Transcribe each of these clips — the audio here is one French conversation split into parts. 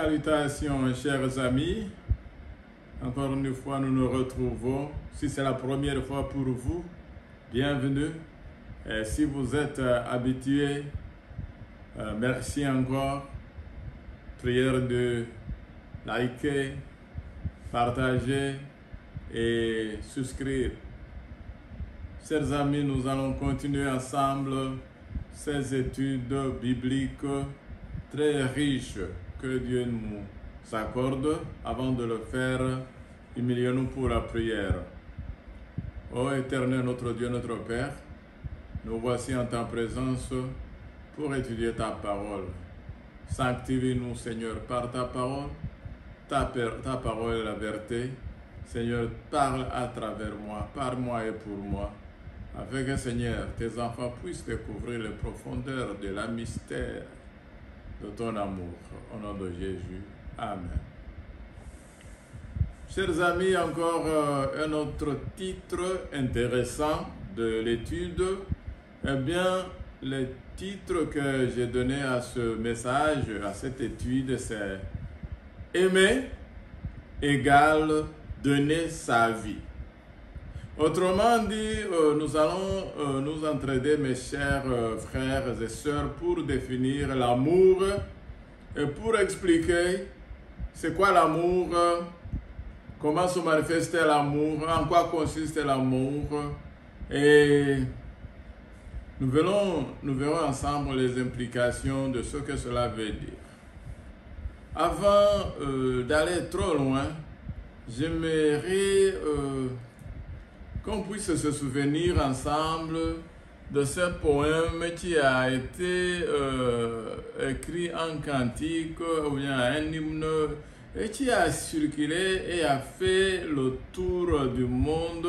Salutations, chers amis. Encore une fois, nous nous retrouvons. Si c'est la première fois pour vous, bienvenue. Et si vous êtes habitués, merci encore. Prière de liker, partager et souscrire. Chers amis, nous allons continuer ensemble ces études bibliques très riches que Dieu nous accorde. Avant de le faire, humilions-nous pour la prière. Ô Éternel, notre Dieu, notre Père, nous voici en ta présence pour étudier ta parole. Sanctifie-nous, Seigneur, par ta parole. Ta parole est la vérité. Seigneur, parle à travers moi, par moi et pour moi, afin que, Seigneur, tes enfants puissent découvrir les profondeurs de la mystère de ton amour. Au nom de Jésus. Amen. Chers amis, encore un autre titre intéressant de l'étude. Eh bien, le titre que j'ai donné à ce message, à cette étude, c'est « Aimer égale donner sa vie ». Autrement dit, nous allons nous entraider, mes chers frères et sœurs, pour définir l'amour et pour expliquer c'est quoi l'amour, comment se manifeste l'amour, en quoi consiste l'amour, et nous verrons ensemble les implications de ce que cela veut dire. Avant d'aller trop loin, j'aimerais qu'on puisse se souvenir ensemble de ce poème qui a été écrit en cantique ou bien un hymne et qui a circulé et a fait le tour du monde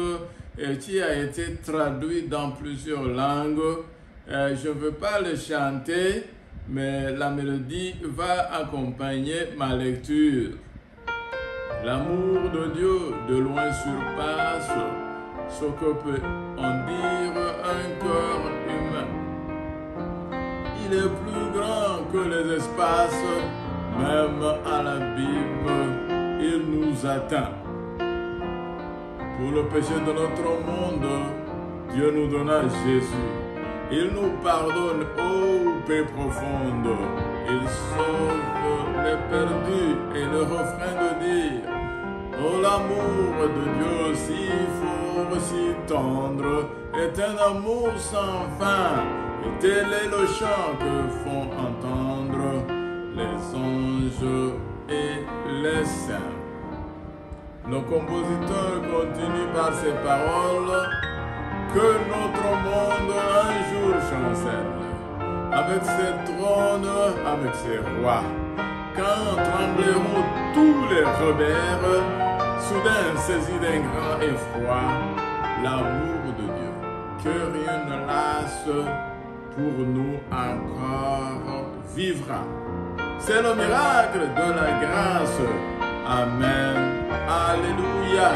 et qui a été traduit dans plusieurs langues. Je ne veux pas le chanter, mais la mélodie va accompagner ma lecture. L'amour de Dieu de loin surpasse ce que peut en dire un cœur humain. Il est plus grand que les espaces, même à l'abîme, il nous atteint. Pour le péché de notre monde, Dieu nous donna Jésus. Il nous pardonne ô paix profonde. Il sauve les perdus et le refrain de dire oh, l'amour de Dieu si fort, si tendre, est un amour sans fin. Et tel est le chant que font entendre les anges et les saints. Nos compositeurs continuent par ces paroles que notre monde un jour chancelle, avec ses trônes, avec ses rois. Quand trembleront tous les rebelles, soudain saisis d'un grand effroi, l'amour de Dieu, que rien ne lasse, pour nous encore vivra. C'est le miracle de la grâce. Amen. Alléluia.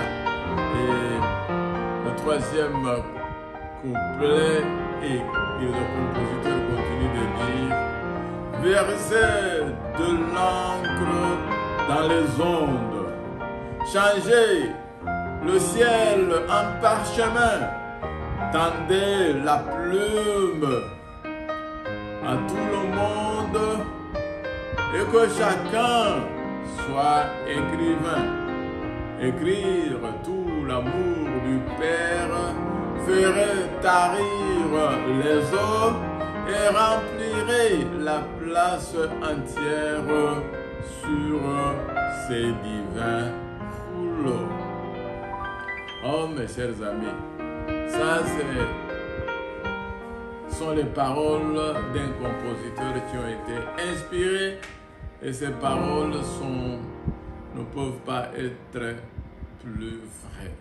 Et le troisième couplet, et le compositeur continue de dire verser de l'encre dans les ondes, changer le ciel en parchemin, tendez la plume à tout le monde et que chacun soit écrivain. Écrire tout l'amour du Père ferait tarir les eaux et remplirait la place entière sur ces divins rouleaux. Oh mes chers amis, ça sont les paroles d'un compositeur qui ont été inspirées et ces paroles ne peuvent pas être plus vraies.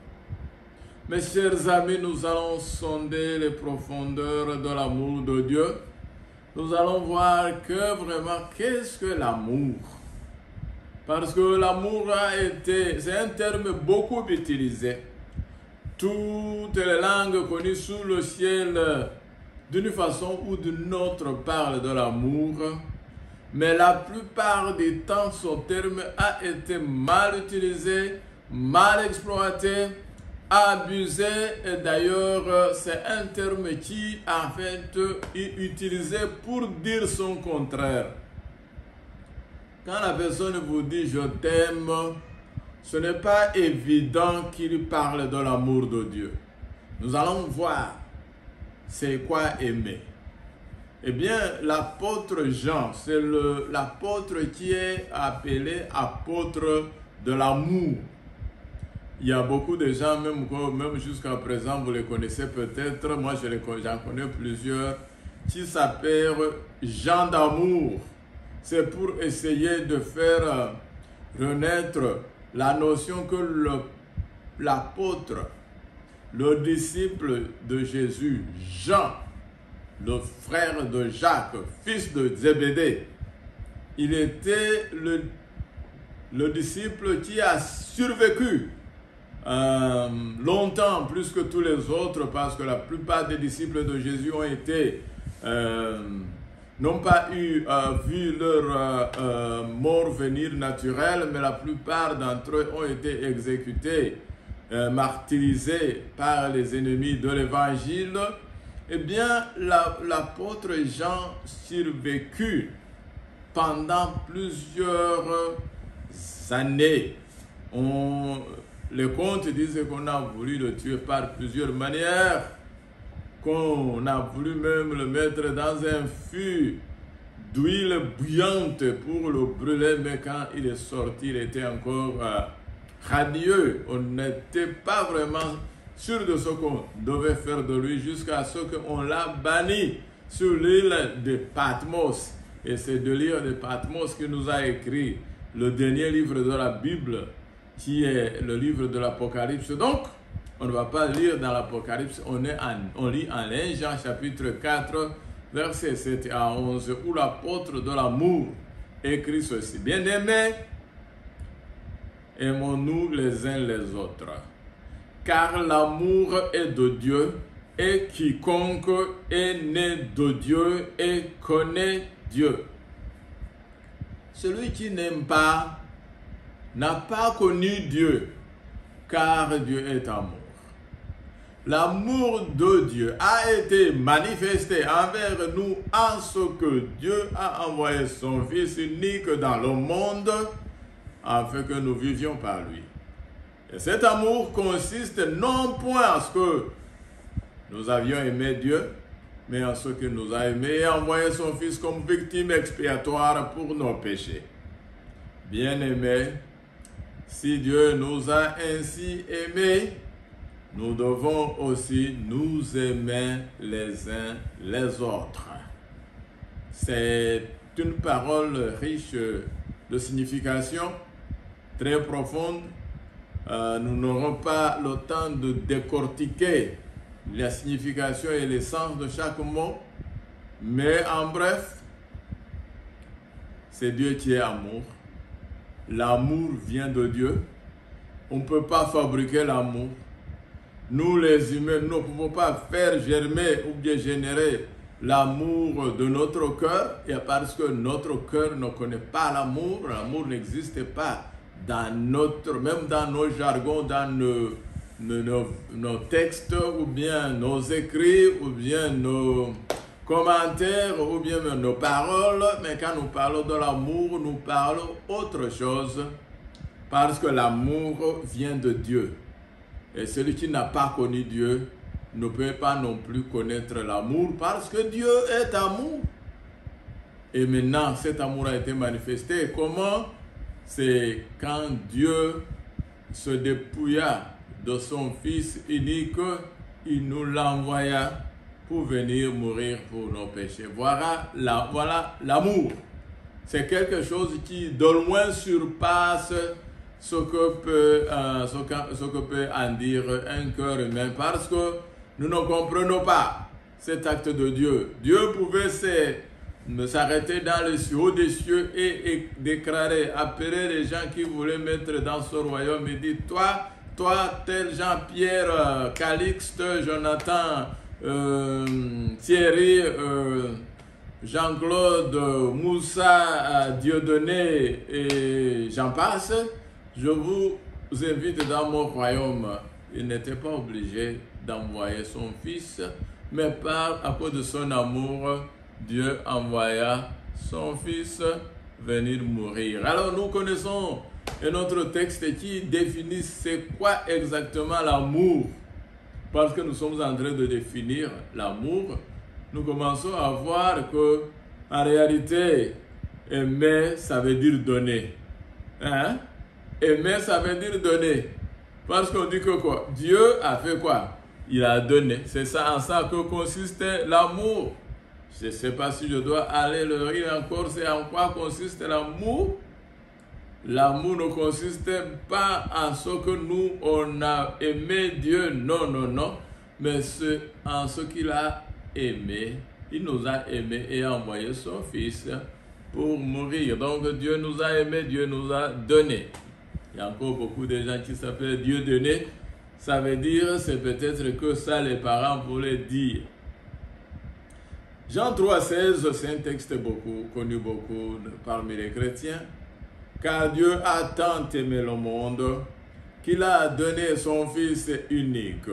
Mes chers amis, nous allons sonder les profondeurs de l'amour de Dieu. Nous allons voir que vraiment, qu'est-ce que l'amour? Parce que l'amour c'est un terme beaucoup utilisé. Toutes les langues connues sous le ciel, d'une façon ou d'une autre, parlent de l'amour. mais la plupart du temps, son terme a été mal utilisé, mal exploité, abusé, et d'ailleurs, c'est un terme qui, en fait, est utilisé pour dire son contraire. Quand la personne vous dit « je t'aime », ce n'est pas évident qu'il parle de l'amour de Dieu. Nous allons voir c'est quoi aimer. Eh bien, l'apôtre Jean, c'est l'apôtre qui est appelé apôtre de l'amour. Il y a beaucoup de gens, même jusqu'à présent, vous les connaissez peut-être, moi j'en connais plusieurs, qui s'appellent Jean d'amour. C'est pour essayer de faire renaître la notion que l'apôtre, le disciple de Jésus, Jean, le frère de Jacques, fils de Zébédée, il était le disciple qui a survécu longtemps plus que tous les autres, parce que la plupart des disciples de Jésus ont été n'ont pas vu leur mort venir naturelle, mais la plupart d'entre eux ont été exécutés, martyrisés par les ennemis de l'évangile. Eh bien, l'apôtre Jean survécut pendant plusieurs années. Les contes disent qu'on a voulu le tuer par plusieurs manières, qu'on a voulu même le mettre dans un fût d'huile bouillante pour le brûler, mais quand il est sorti, il était encore radieux. On n'était pas vraiment sûr de ce qu'on devait faire de lui jusqu'à ce qu'on l'a banni sur l'île de Patmos. Et c'est de l'île de Patmos qu'il nous a écrit le dernier livre de la Bible, qui est le livre de l'Apocalypse. Donc, on ne va pas lire dans l'Apocalypse, on lit en 1 Jean chapitre 4, versets 7 à 11, où l'apôtre de l'amour écrit ceci. Bien-aimés, aimons-nous les uns les autres, car l'amour est de Dieu, et quiconque est né de Dieu et connaît Dieu. Celui qui n'aime pas n'a pas connu Dieu, car Dieu est amour. L'amour de Dieu a été manifesté envers nous en ce que Dieu a envoyé son Fils unique dans le monde afin que nous vivions par lui. Et cet amour consiste non point en ce que nous avions aimé Dieu, mais en ce qu'il nous a aimés et envoyé son Fils comme victime expiatoire pour nos péchés. Bien-aimés, si Dieu nous a ainsi aimés, nous devons aussi nous aimer les uns les autres. C'est une parole riche de signification, très profonde. Nous n'aurons pas le temps de décortiquer la signification et l'essence de chaque mot, mais en bref, c'est Dieu qui est amour. L'amour vient de Dieu. On ne peut pas fabriquer l'amour. Nous les humains, nous ne pouvons pas faire germer ou bien générer l'amour de notre cœur, et parce que notre cœur ne connaît pas l'amour, l'amour n'existe pas dans même dans nos jargons, dans nos textes, ou bien nos écrits, ou bien nos commentaires, ou bien nos paroles. Mais quand nous parlons de l'amour, nous parlons autre chose, parce que l'amour vient de Dieu. Et celui qui n'a pas connu Dieu ne peut pas non plus connaître l'amour, parce que Dieu est amour. Et maintenant, cet amour a été manifesté. Comment? C'est quand Dieu se dépouilla de son Fils unique, il nous l'envoya pour venir mourir pour nos péchés. Voilà l'amour. C'est quelque chose qui de loin surpasse ce que peut en dire un cœur humain, parce que nous ne comprenons pas cet acte de Dieu. Dieu pouvait s'arrêter dans le haut des cieux et déclarer, appeler les gens qui voulaient mettre dans ce royaume et dire, toi, tel Jean-Pierre, Calixte, Jonathan, Thierry, Jean-Claude, Moussa, Dieudonné et j'en passe, je vous invite dans mon royaume. Il n'était pas obligé d'envoyer son fils, mais à cause de son amour, Dieu envoya son fils venir mourir. Alors nous connaissons un autre texte qui définit c'est quoi exactement l'amour. Parce que nous sommes en train de définir l'amour, nous commençons à voir que en réalité, aimer, ça veut dire donner. Hein? Aimer, ça veut dire donner. Parce qu'on dit que quoi? Dieu a fait quoi? Il a donné. C'est ça, en ça que consiste l'amour. Je ne sais pas si je dois aller le rire encore, c'est en quoi consiste l'amour. L'amour ne consiste pas en ce que nous, on a aimé Dieu, non, non, non, mais en ce qu'il a aimé. Il nous a aimés et a envoyé son Fils pour mourir. Donc Dieu nous a aimés, Dieu nous a donné. Il y a encore beaucoup de gens qui s'appellent Dieu donné. Ça veut dire, c'est peut-être que ça les parents voulaient dire. Jean 3,16, c'est un texte connu beaucoup parmi les chrétiens. Car Dieu a tant aimé le monde qu'il a donné son Fils unique,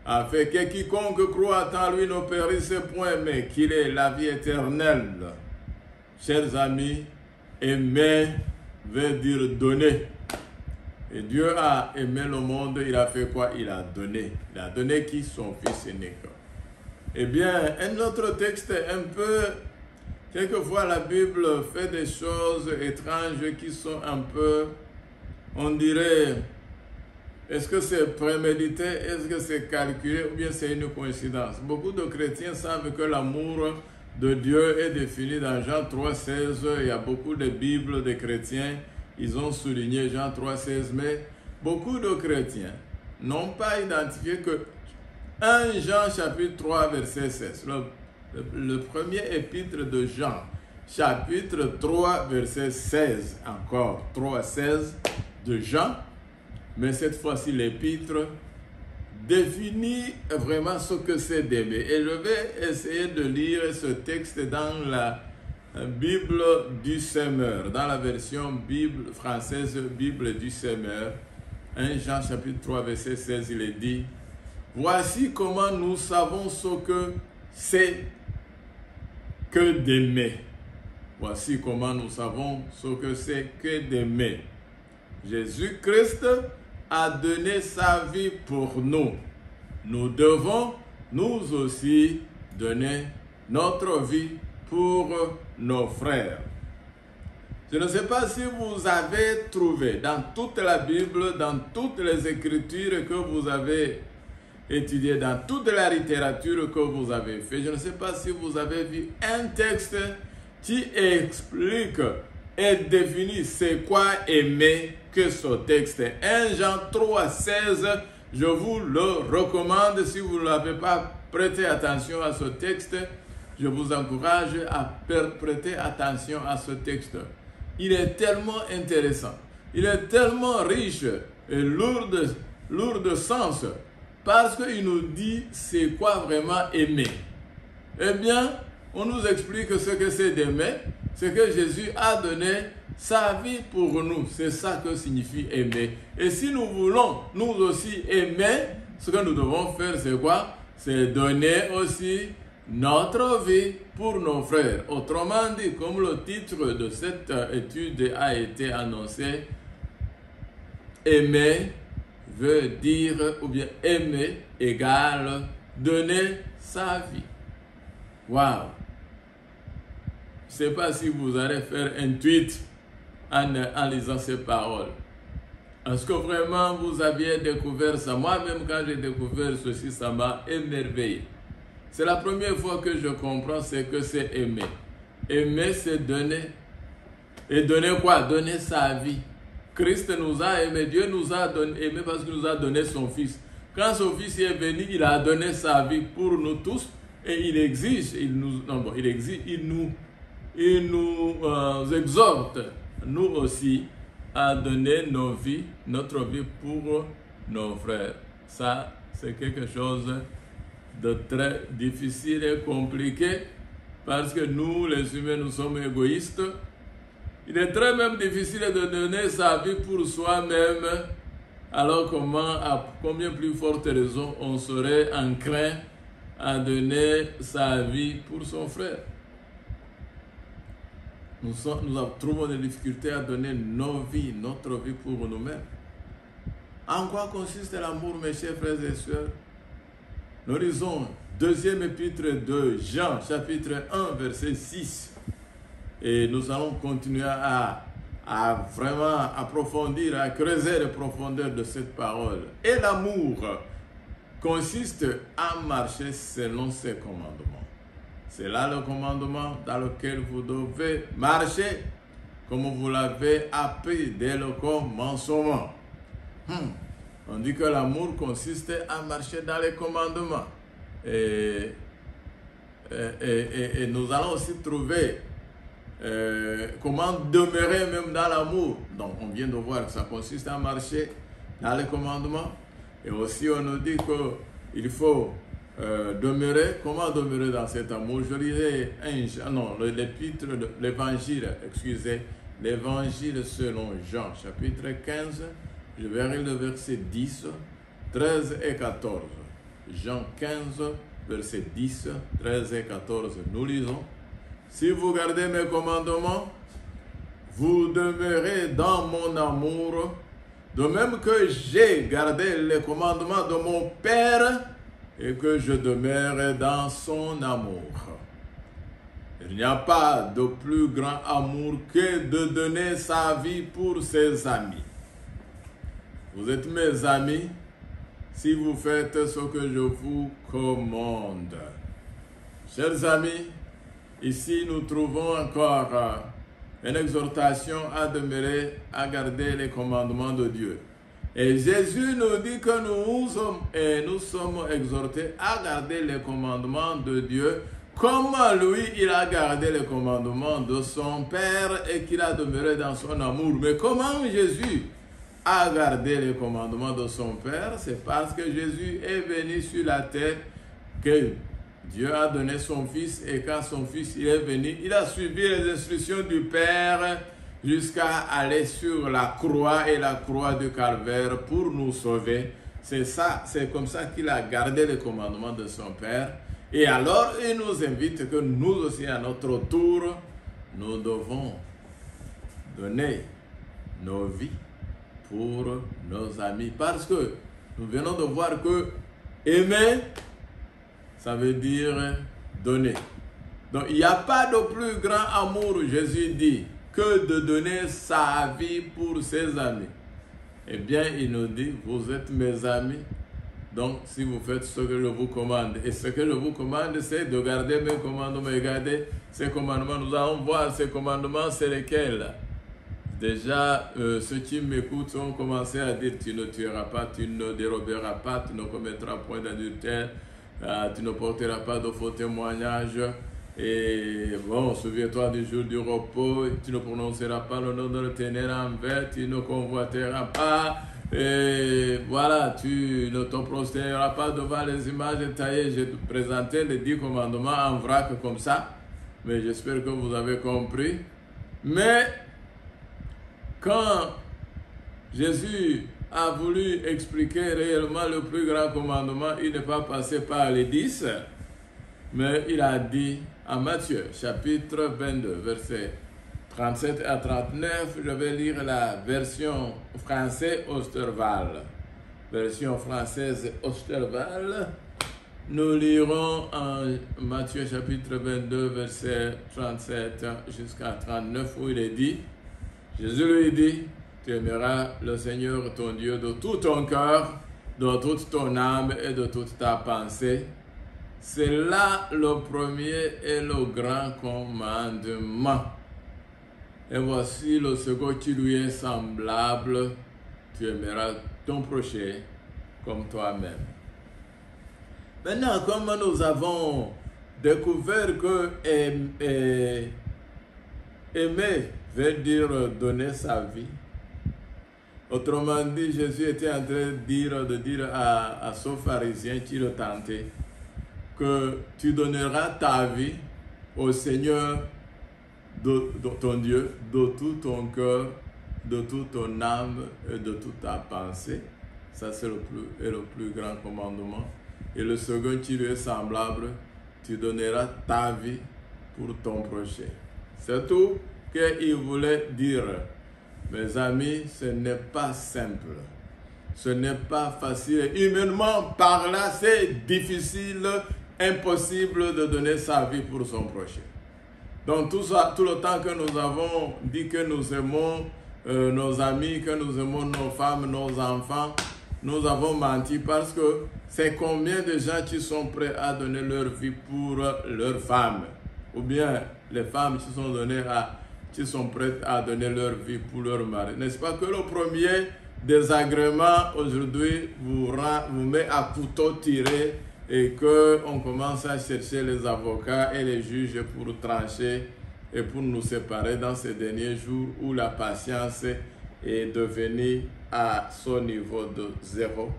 afin que quiconque croit en lui ne périsse point, mais qu'il ait la vie éternelle. Chers amis, aimer veut dire donner. Et Dieu a aimé le monde, il a fait quoi? Il a donné. Il a donné qui? Son Fils unique. Eh bien, un autre texte un peu... Quelquefois, la Bible fait des choses étranges qui sont un peu, on dirait, est-ce que c'est prémédité, est-ce que c'est calculé ou bien c'est une coïncidence? Beaucoup de chrétiens savent que l'amour de Dieu est défini dans Jean 3,16. Il y a beaucoup de Bibles de chrétiens, ils ont souligné Jean 3,16, mais beaucoup de chrétiens n'ont pas identifié que 1 Jean chapitre 3 verset 16, le premier épître de Jean, chapitre 3, verset 16, encore 3, 16 de Jean, mais cette fois-ci l'épître définit vraiment ce que c'est d'aimer. Et je vais essayer de lire ce texte dans la Bible du Semeur, dans la version Bible française, Bible du Semeur, 1 Jean chapitre 3, verset 16, il est dit, « Voici comment nous savons ce que c'est que d'aimer. » Voici comment nous savons ce que c'est que d'aimer. Jésus-Christ a donné sa vie pour nous. Nous devons, nous aussi, donner notre vie pour nos frères. Je ne sais pas si vous avez trouvé dans toute la Bible, dans toutes les Écritures que vous avez étudiées, dans toute la littérature que vous avez fait, je ne sais pas si vous avez vu un texte qui explique et définit c'est quoi aimer que ce texte. 1 Jean 3, 16, je vous le recommande. Si vous ne l'avez pas prêté attention à ce texte, je vous encourage à prêter attention à ce texte. Il est tellement intéressant, il est tellement riche et lourd de sens, parce qu'il nous dit c'est quoi vraiment aimer. Eh bien, on nous explique ce que c'est d'aimer, c'est que Jésus a donné sa vie pour nous. C'est ça que signifie aimer. Et si nous voulons nous aussi aimer, ce que nous devons faire, c'est quoi? C'est donner aussi notre vie pour nos frères. Autrement dit, comme le titre de cette étude a été annoncé, aimer veut dire, ou bien aimer égale donner sa vie. Waouh! Je ne sais pas si vous allez faire un tweet en lisant ces paroles. Est-ce que vraiment vous aviez découvert ça? Moi-même, quand j'ai découvert ceci, ça m'a émerveillé. C'est la première fois que je comprends ce que c'est aimer. Aimer, c'est donner. Et donner quoi? Donner sa vie. Christ nous a aimés. Dieu nous a aimés parce qu'il nous a donné son Fils. Quand son Fils est venu, il a donné sa vie pour nous tous. Et il exige, il nous exhorte, nous aussi, à donner notre vie pour nos frères. Ça, c'est quelque chose de très difficile et compliqué, parce que nous, les humains, nous sommes égoïstes. Il est très même difficile de donner sa vie pour soi-même, alors à combien plus forte raison on serait enclin à donner sa vie pour son frère. Nous trouvons des difficultés à donner notre vie pour nous-mêmes. En quoi consiste l'amour, mes chers frères et sœurs? Nous lisons deuxième épître de Jean, chapitre 1, verset 6. Et nous allons continuer à vraiment approfondir, à creuser les profondeurs de cette parole. Et l'amour consiste à marcher selon ses commandements. C'est là le commandement dans lequel vous devez marcher, comme vous l'avez appris dès le commencement. On dit que l'amour consiste à marcher dans les commandements. Et nous allons aussi trouver comment demeurer même dans l'amour. Donc on vient de voir que ça consiste à marcher dans les commandements. Et aussi on nous dit qu'il faut demeurer. Comment demeurer dans cet amour? Je lirai l'évangile selon Jean, chapitre 15. Je verrai le verset 10, 13 et 14. Jean 15, verset 10, 13 et 14. Nous lisons. Si vous gardez mes commandements, vous demeurez dans mon amour, de même que j'ai gardé les commandements de mon Père et que je demeure dans son amour. Il n'y a pas de plus grand amour que de donner sa vie pour ses amis. Vous êtes mes amis si vous faites ce que je vous commande. Chers amis, ici nous trouvons encore une exhortation à demeurer, à garder les commandements de Dieu. Et Jésus nous dit que nous sommes exhortés à garder les commandements de Dieu, comme lui, il a gardé les commandements de son Père et qu'il a demeuré dans son amour. Mais comment Jésus a gardé les commandements de son Père? C'est parce que Jésus est venu sur la terre, que Dieu a donné son Fils, et quand son Fils il est venu, il a suivi les instructions du Père jusqu'à aller sur la croix et la croix du Calvaire pour nous sauver. C'est comme ça qu'il a gardé les commandements de son Père. Et alors, il nous invite que nous aussi, à notre tour, nous devons donner nos vies pour nos amis. Parce que nous venons de voir que aimer, ça veut dire donner. Donc, il n'y a pas de plus grand amour, Jésus dit, que de donner sa vie pour ses amis. Eh bien, il nous dit, vous êtes mes amis. Donc, si vous faites ce que je vous commande, et ce que je vous commande, c'est de garder mes commandements, et garder ces commandements. Nous allons voir ces commandements, c'est lesquels. Déjà, ceux qui m'écoutent ont commencé à dire, tu ne tueras pas, tu ne déroberas pas, tu ne commettras point d'adultère, tu ne porteras pas de faux témoignages. Et bon, souviens-toi du jour du repos, tu ne prononceras pas le nom de l'Éternel en vain, tu ne convoiteras pas. Et voilà, tu ne te prosterneras pas devant les images taillées. J'ai présenté les 10 commandements en vrac comme ça, mais j'espère que vous avez compris. Mais quand Jésus a voulu expliquer réellement le plus grand commandement, il n'est pas passé par les 10, mais il a dit à Matthieu, chapitre 22, versets 37 à 39, je vais lire la version française Osterval. Version française Osterval. Nous lirons en Matthieu chapitre 22, verset 37 jusqu'à 39, où il est dit, Jésus lui dit, tu aimeras le Seigneur ton Dieu de tout ton cœur, de toute ton âme et de toute ta pensée. C'est là le premier et le grand commandement. Et voici le second qui lui est semblable, tu aimeras ton prochain comme toi-même. Maintenant, comme nous avons découvert que aimer veut dire donner sa vie, autrement dit, Jésus était en train de dire à ce pharisien qui le tentait que tu donneras ta vie au Seigneur ton Dieu de tout ton cœur, de toute ton âme et de toute ta pensée. Ça, c'est le plus grand commandement. Et le second qui lui est semblable, tu donneras ta vie pour ton prochain. C'est tout qu'il voulait dire. Mes amis, ce n'est pas simple. Ce n'est pas facile. Humainement parlant, c'est difficile, impossible de donner sa vie pour son prochain. Donc tout le temps que nous avons dit que nous aimons nos amis, que nous aimons nos femmes, nos enfants, nous avons menti parce que c'est combien de gens qui sont prêts à donner leur vie pour leurs femmes, ou bien les femmes qui sont prêtes à donner leur vie pour leur mari. N'est-ce pas que le premier désagrément aujourd'hui vous met à couteau tiré et qu'on commence à chercher les avocats et les juges pour trancher et pour nous séparer dans ces derniers jours où la patience est devenue à son niveau de 0.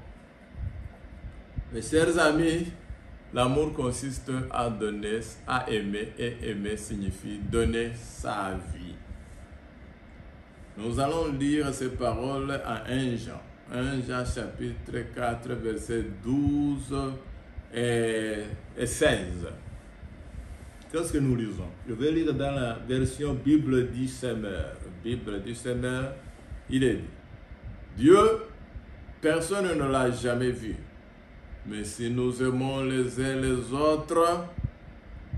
Mes chers amis, l'amour consiste à donner, à aimer, et aimer signifie donner sa vie. Nous allons lire ces paroles en 1 Jean. 1 Jean chapitre 4, versets 12 et 16. Qu'est-ce que nous lisons? Je vais lire dans la version Bible du Semeur. Bible du Semeur, il est dit: Dieu, personne ne l'a jamais vu. Mais si nous aimons les uns les autres,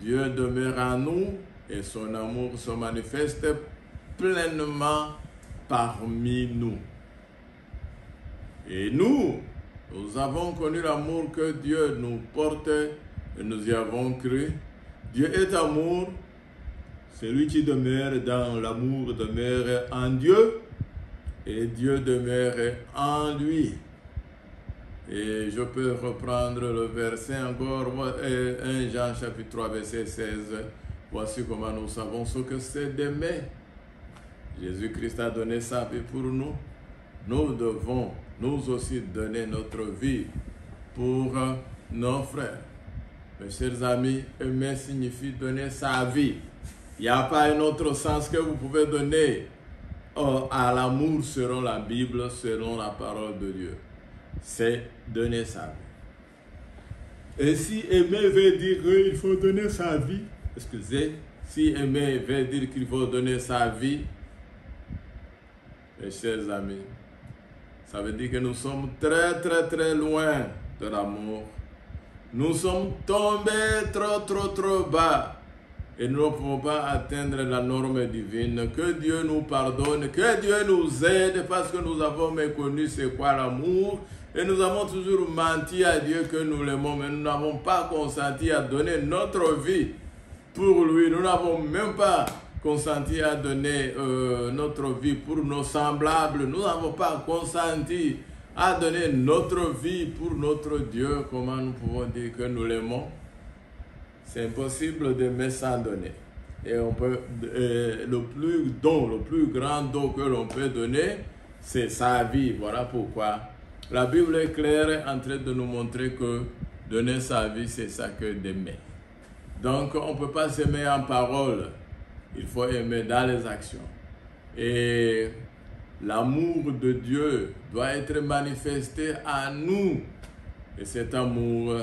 Dieu demeure en nous et son amour se manifeste pleinement parmi nous. Et nous avons connu l'amour que Dieu nous porte et nous y avons cru. Dieu est amour. Celui qui demeure dans l'amour demeure en Dieu et Dieu demeure en lui. Et je peux reprendre le verset encore, 1 Jean chapitre 3 verset 16. Voici comment nous savons ce que c'est d'aimer. Jésus-Christ a donné sa vie pour nous. Nous devons nous aussi donner notre vie pour nos frères. Mes chers amis, aimer signifie donner sa vie. Il n'y a pas un autre sens que vous pouvez donner à l'amour selon la Bible, selon la parole de Dieu. C'est donner sa vie. Et si aimer veut dire qu'il faut donner sa vie, si aimer veut dire qu'il faut donner sa vie, mes chers amis, ça veut dire que nous sommes très très très loin de l'amour. Nous sommes tombés trop bas et nous ne pouvons pas atteindre la norme divine. Que Dieu nous pardonne, que Dieu nous aide parce que nous avons méconnu c'est quoi l'amour et nous avons toujours menti à Dieu que nous l'aimons, mais nous n'avons pas consenti à donner notre vie pour lui. Nous n'avons même pas consenti à donner notre vie pour nos semblables. Nous n'avons pas consenti à donner notre vie pour notre Dieu. Comment nous pouvons dire que nous l'aimons? C'est impossible d'aimer sans donner. Et on peut, le plus grand don que l'on peut donner, c'est sa vie. Voilà pourquoi la Bible est claire en train de nous montrer que donner sa vie, c'est ça que d'aimer. Donc, on ne peut pas s'aimer en parole. Il faut aimer dans les actions. Et l'amour de Dieu doit être manifesté à nous. Et cet amour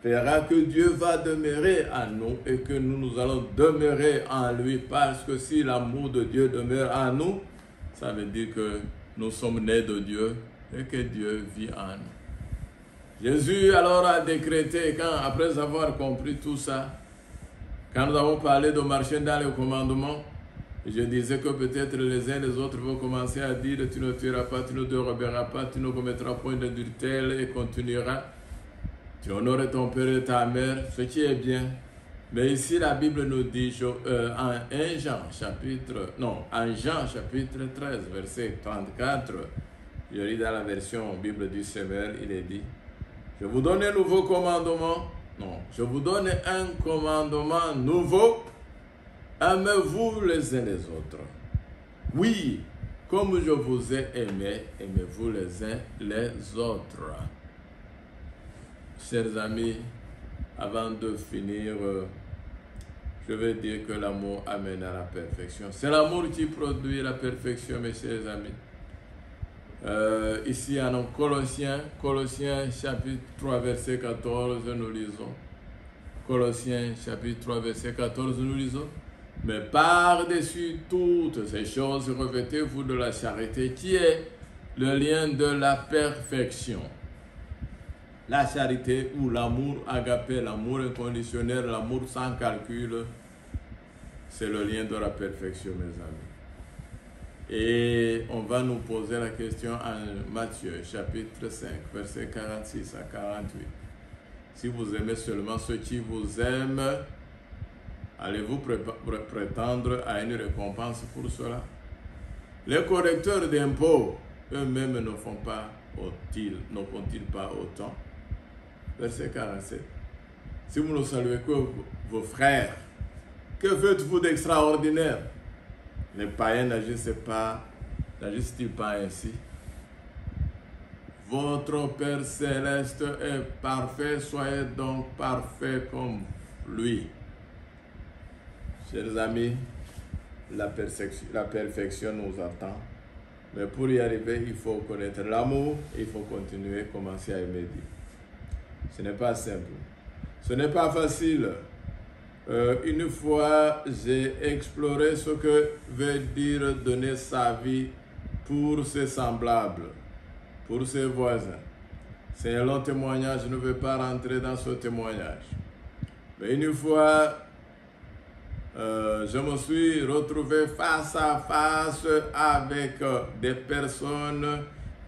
fera que Dieu va demeurer en nous et que nous allons demeurer en lui. Parce que si l'amour de Dieu demeure en nous, ça veut dire que nous sommes nés de Dieu et que Dieu vit en nous. Jésus alors a décrété, après avoir compris tout ça, quand nous avons parlé de marcher dans les commandements, je disais que peut-être les uns les autres vont commencer à dire « Tu ne tueras pas, tu ne déroberas pas, tu ne commettras point d'adultère » et continuera. « Tu honoreras ton père et ta mère », ce qui est bien. Mais ici, la Bible nous dit en Jean chapitre 13, verset 34, je lis dans la version Bible du Semeur, il est dit « Je vous donne un nouveau commandement. » Non, je vous donne un commandement nouveau. Aimez-vous les uns les autres. Oui, comme je vous ai aimé, aimez-vous les uns les autres. Chers amis, avant de finir je vais dire que l'amour amène à la perfection. C'est l'amour qui produit la perfection, mes chers amis. Ici, en Colossiens chapitre 3, verset 14, nous lisons. Colossiens chapitre 3, verset 14, nous lisons. Mais par-dessus toutes ces choses, revêtez-vous de la charité qui est le lien de la perfection. La charité ou l'amour agapé, l'amour inconditionnel, l'amour sans calcul, c'est le lien de la perfection, mes amis. Et on va nous poser la question en Matthieu, chapitre 5, versets 46 à 48. Si vous aimez seulement ceux qui vous aiment, allez-vous prétendre à une récompense pour cela? Les correcteurs d'impôts, eux-mêmes ne font-ils pas autant? Verset 47. Si vous ne saluez que vos frères, que faites-vous d'extraordinaire? Les païens n'agissent-ils pas ainsi? Votre Père céleste est parfait, soyez donc parfaits comme lui. Chers amis, la perfection nous attend. Mais pour y arriver, il faut connaître l'amour et il faut continuer, commencer à aimer Dieu. Ce n'est pas simple. Ce n'est pas facile. Une fois, j'ai exploré ce que veut dire donner sa vie pour ses semblables, pour ses voisins. C'est un long témoignage, je ne vais pas rentrer dans ce témoignage. Mais une fois, je me suis retrouvé face à face avec des personnes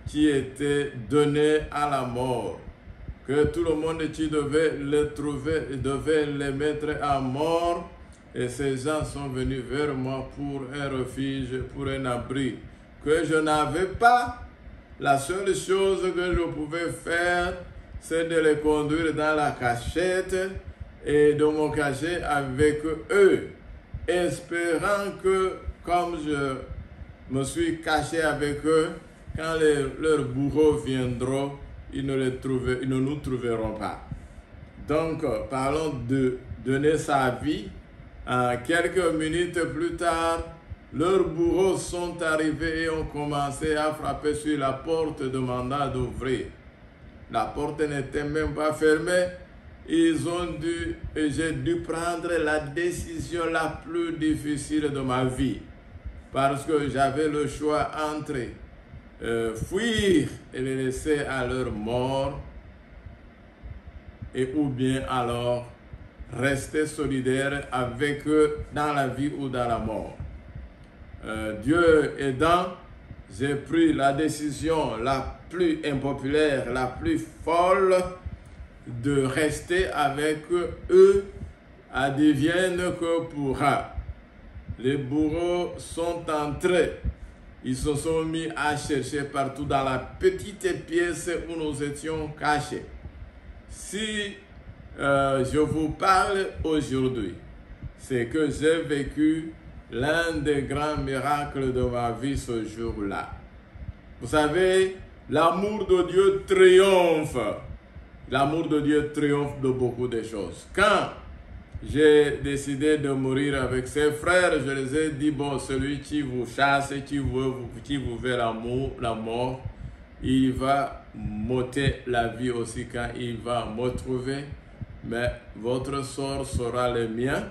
qui étaient données à la mort. Que tout le monde qui devait les trouver devait les mettre à mort. Et ces gens sont venus vers moi pour un refuge, pour un abri que je n'avais pas. La seule chose que je pouvais faire, c'est de les conduire dans la cachette et de me cacher avec eux, espérant que, comme je me suis caché avec eux, quand leurs bourreaux viendront, ils ne nous trouveront pas. Donc, parlons de donner sa vie. Quelques minutes plus tard, leurs bourreaux sont arrivés et ont commencé à frapper sur la porte demandant d'ouvrir. La porte n'était même pas fermée. J'ai dû prendre la décision la plus difficile de ma vie. Parce que j'avais le choix entre fuir et les laisser à leur mort, ou bien alors rester solidaire avec eux dans la vie ou dans la mort. Dieu aidant, j'ai pris la décision la plus impopulaire, la plus folle, de rester avec eux, advienne que pourra. Les bourreaux sont entrés. Ils se sont mis à chercher partout dans la petite pièce où nous étions cachés. Si je vous parle aujourd'hui, c'est que j'ai vécu l'un des grands miracles de ma vie ce jour-là. Vous savez, l'amour de Dieu triomphe. L'amour de Dieu triomphe de beaucoup de choses. Quand j'ai décidé de mourir avec ses frères, je les ai dit, bon, celui qui vous chasse, qui vous veut la mort, il va m'ôter la vie aussi quand il va me trouver, mais votre sort sera le mien,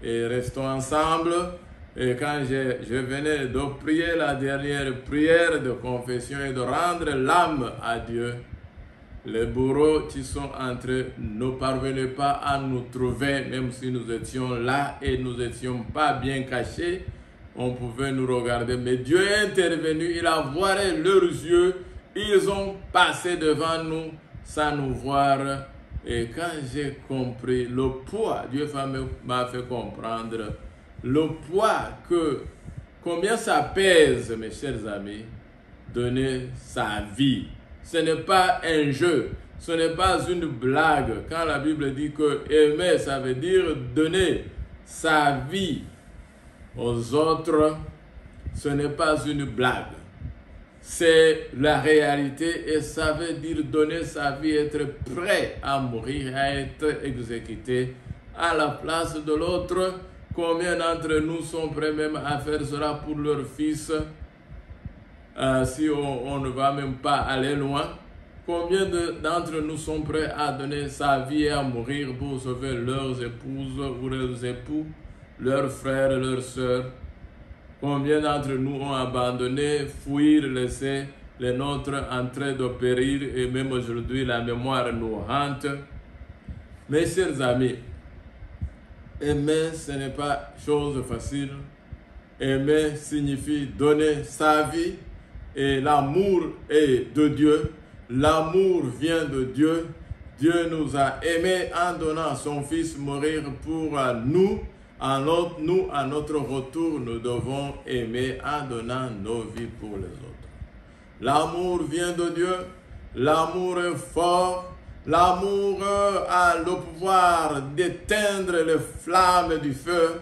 et restons ensemble. Et quand je venais de prier la dernière prière de confession et de rendre l'âme à Dieu, les bourreaux qui sont entrés ne parvenaient pas à nous trouver, même si nous étions là et nous n'étions pas bien cachés. On pouvait nous regarder, mais Dieu est intervenu, il a voilé leurs yeux, ils ont passé devant nous sans nous voir. Et quand j'ai compris le poids, Dieu m'a fait comprendre le poids combien ça pèse, mes chers amis, donner sa vie. Ce n'est pas un jeu, ce n'est pas une blague. Quand la Bible dit que aimer, ça veut dire donner sa vie aux autres, ce n'est pas une blague. C'est la réalité et ça veut dire donner sa vie, être prêt à mourir, à être exécuté à la place de l'autre? Combien d'entre nous sont prêts même à faire cela pour leur fils si on ne va même pas aller loin? Combien d'entre nous sont prêts à donner sa vie et à mourir pour sauver leurs épouses ou leurs époux, leurs frères et leurs sœurs? Combien d'entre nous ont abandonné, fuir, laissé les nôtres en train de périr et même aujourd'hui la mémoire nous hante? Mes chers amis, aimer ce n'est pas chose facile. Aimer signifie donner sa vie et l'amour est de Dieu. L'amour vient de Dieu. Dieu nous a aimés en donnant son Fils mourir pour nous. À notre retour, nous devons aimer en donnant nos vies pour les autres. L'amour vient de Dieu. L'amour est fort. L'amour a le pouvoir d'éteindre les flammes du feu.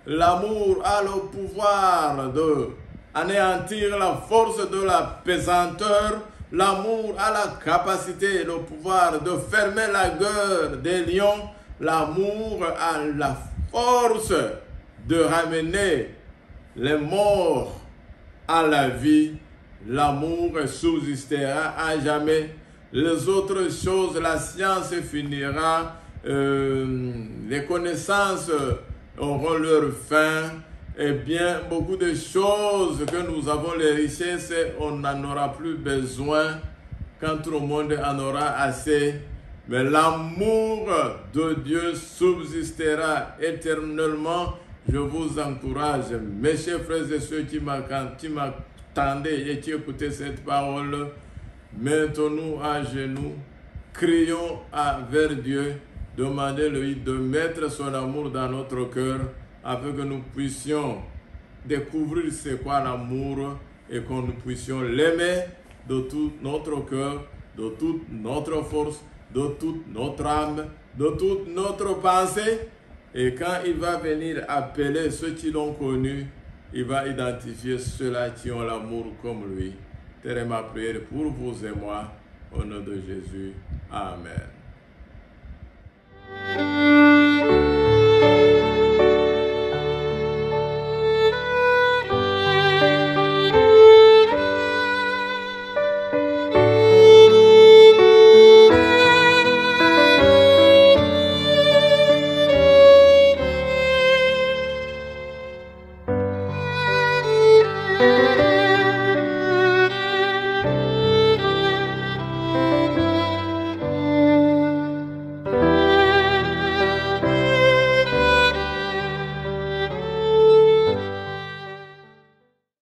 L'amour a le pouvoir d'anéantir la force de la pesanteur. L'amour a la capacité, le pouvoir de fermer la gueule des lions. L'amour a la force de ramener les morts à la vie. L'amour subsistera à jamais. Les autres choses, la science finira, les connaissances auront leur fin. Eh bien, beaucoup de choses que nous avons, les richesses, on n'en aura plus besoin quand tout le monde en aura assez. Mais l'amour de Dieu subsistera éternellement. Je vous encourage, mes chers frères et ceux qui m'attendaient et qui écoutaient cette parole, mettons-nous à genoux, crions vers Dieu, demandez-lui de mettre son amour dans notre cœur afin que nous puissions découvrir c'est quoi l'amour et que nous puissions l'aimer de tout notre cœur, de toute notre force, de toute notre âme, de toute notre pensée. Et quand il va venir appeler ceux qui l'ont connu, il va identifier ceux-là qui ont l'amour comme lui. Telle est ma prière pour vous et moi, au nom de Jésus. Amen.